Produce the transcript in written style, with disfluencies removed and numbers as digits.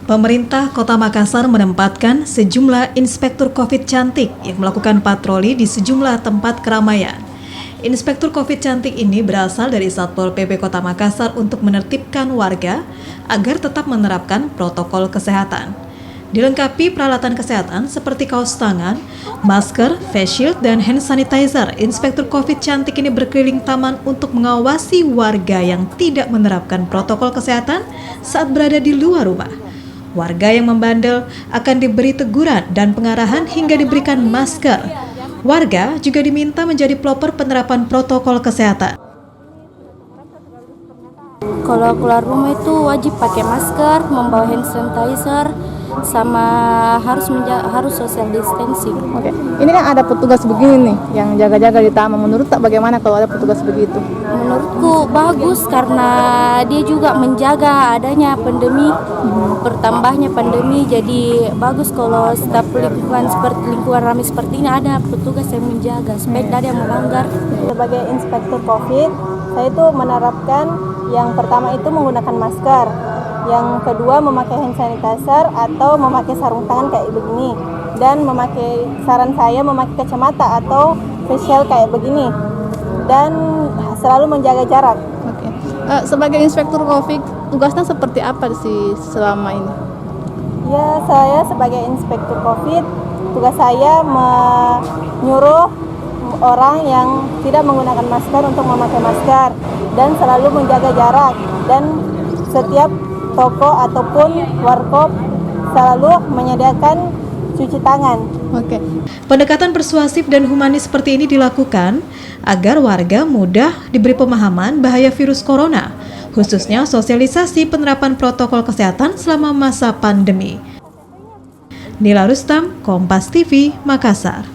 Pemerintah Kota Makassar menempatkan sejumlah inspektur COVID cantik yang melakukan patroli di sejumlah tempat keramaian. Inspektur COVID cantik ini berasal dari Satpol PP Kota Makassar untuk menertibkan warga agar tetap menerapkan protokol kesehatan. Dilengkapi peralatan kesehatan seperti kaos tangan, masker, face shield, dan hand sanitizer, Inspektur COVID cantik ini berkeliling taman untuk mengawasi warga yang tidak menerapkan protokol kesehatan saat berada di luar rumah. Warga yang membandel akan diberi teguran dan pengarahan hingga diberikan masker. Warga juga diminta menjadi pelopor penerapan protokol kesehatan. Kalau keluar rumah itu wajib pakai masker, membawa hand sanitizer, sama harus social distancing. Oke. Ini kan ada petugas begini nih yang jaga-jaga di taman. Menurut tak bagaimana kalau ada petugas begitu? Menurutku bagus karena dia juga menjaga adanya pandemi, bertambahnya pandemi. Jadi bagus kalau setiap lingkungan ramai seperti ini ada petugas yang menjaga supaya tidak ada yang melanggar. Sebagai inspektur COVID, saya itu menerapkan yang pertama itu menggunakan masker. Yang kedua memakai hand sanitizer atau memakai sarung tangan kayak begini, dan saran saya memakai kacamata atau face shield kayak begini, dan selalu menjaga jarak. Oke. Sebagai inspektur COVID, tugasnya seperti apa sih selama ini? Ya, saya sebagai inspektur COVID, tugas saya menyuruh orang yang tidak menggunakan masker untuk memakai masker dan selalu menjaga jarak, dan setiap toko ataupun warkop selalu menyediakan cuci tangan. Oke. Pendekatan persuasif dan humanis seperti ini dilakukan agar warga mudah diberi pemahaman bahaya virus corona, khususnya sosialisasi penerapan protokol kesehatan selama masa pandemi. Nila Rustam, Kompas TV, Makassar.